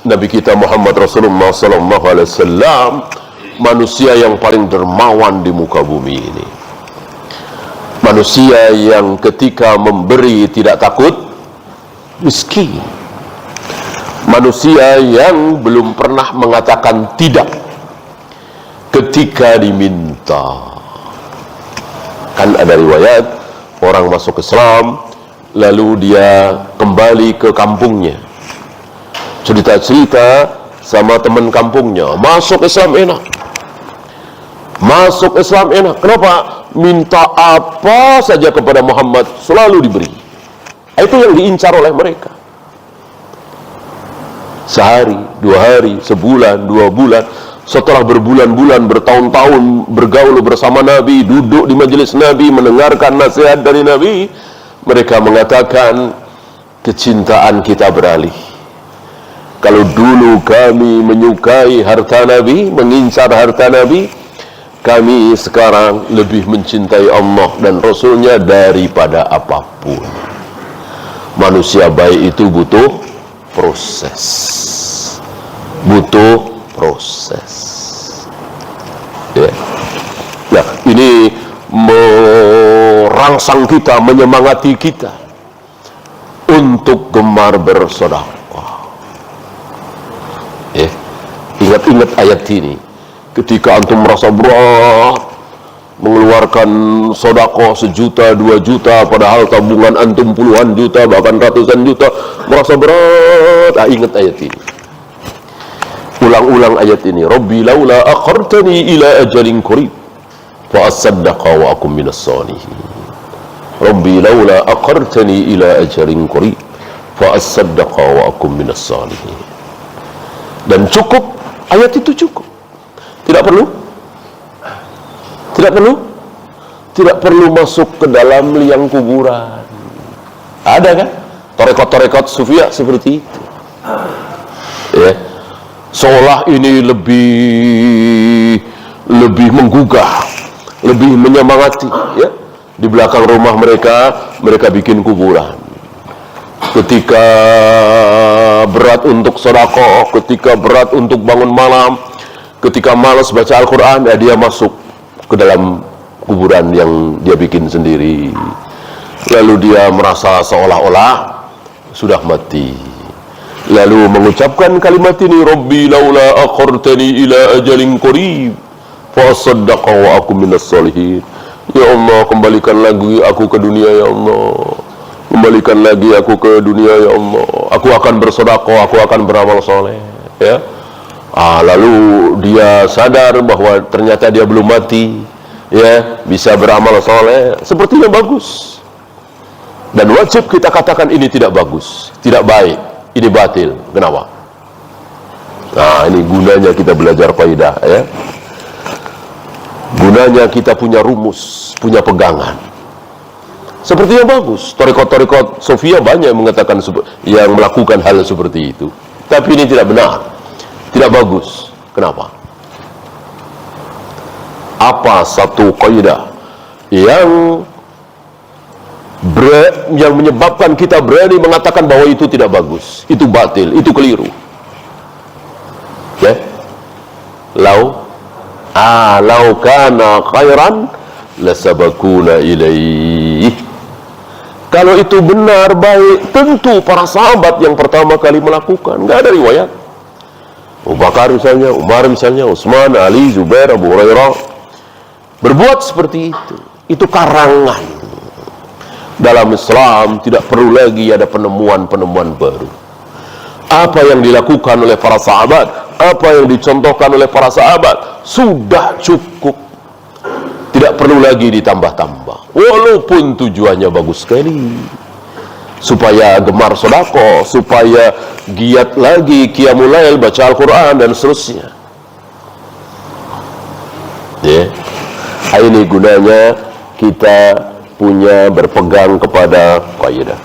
Nabi kita Muhammad Rasulullah SAW, manusia yang paling dermawan di muka bumi ini. Manusia yang ketika memberi tidak takut miskin. Manusia yang belum pernah mengatakan tidak ketika diminta. Kan ada riwayat orang masuk Islam lalu dia kembali ke kampungnya, cerita-cerita sama teman kampungnya, masuk Islam enak, masuk Islam enak. Kenapa? Minta apa saja kepada Muhammad selalu diberi. Itu yang diincar oleh mereka. Sehari, 2 hari, sebulan, 2 bulan, setelah berbulan-bulan, bertahun-tahun bergaul bersama Nabi, duduk di majelis Nabi, mendengarkan nasihat dari Nabi, mereka mengatakan kecintaan kita beralih. Kalau dulu kami menyukai harta Nabi, mengincar harta Nabi, kami sekarang lebih mencintai Allah dan Rasulnya daripada apapun. Manusia baik itu butuh proses, butuh proses. Ya. Nah, ini merangsang kita, menyemangati kita untuk gemar bersedekah. Ya. Ingat-ingat ayat ini. Ketika antum merasa berat mengeluarkan sedekah 1 juta, 2 juta, padahal tabungan antum puluhan juta, bahkan ratusan juta, merasa berat. Ingat ayat ini. Ulang-ulang ayat ini. Rabbi laula akhartani ila ajalin qarib fa asaddaqa wa akum minas salihin. Rabbi laula akhartani ila ajalin qarib fa asaddaqa wa akum minas salihin. Dan cukup, ayat itu cukup. Tidak perlu? Tidak perlu? Tidak perlu masuk ke dalam liang kuburan. Ada kan? Tarekat-tarekat sufia seperti itu. Ya. Seolah ini lebih menggugah, lebih menyemangati. Ya. Di belakang rumah mereka bikin kuburan. Ketika berat untuk sedekah, ketika berat untuk bangun malam, ketika malas baca Al-Quran, dia masuk ke dalam kuburan yang dia bikin sendiri. Lalu dia merasa seolah-olah sudah mati. Lalu mengucapkan kalimat ini, Rabbi laula akhartani ila ajalin qarib fa asaddaqa wa akum minas salihin. Ya Allah, kembalikan lagi aku ke dunia ya Allah. Kembalikan lagi aku ke dunia ya Allah. Aku akan bersedekah, aku akan beramal soleh. Ya. Lalu dia sadar bahwa ternyata dia belum mati, ya, bisa beramal soleh, sepertinya bagus. Dan wajib kita katakan ini tidak bagus, tidak baik, ini batil. Kenapa? Ini gunanya kita belajar kaidah, ya. Gunanya kita punya rumus, punya pegangan. Sepertinya bagus. Tarekat-tarekat Sofia banyak yang mengatakan, yang melakukan hal seperti itu. Tapi ini tidak benar. Tidak bagus. Kenapa? Apa satu kaidah yang menyebabkan kita berani mengatakan bahwa itu tidak bagus, itu batil, itu keliru? Ya? Lau kana khairan lasabakuna ilaih. Kalau itu benar, baik, tentu para sahabat yang pertama kali melakukan. Enggak ada riwayat. Abu Bakar misalnya, Umar misalnya, Utsman, Ali, Zubair, Abu Hurairah berbuat seperti itu. Itu karangan. Dalam Islam tidak perlu lagi ada penemuan-penemuan baru. Apa yang dilakukan oleh para sahabat, apa yang dicontohkan oleh para sahabat sudah cukup. Tidak perlu lagi ditambah-tambah. Walaupun tujuannya bagus sekali, supaya gemar sedekah, supaya giat lagi qiyamul lail, baca Al-Quran dan seterusnya. Ya. Ini gunanya kita punya berpegang kepada kaidah.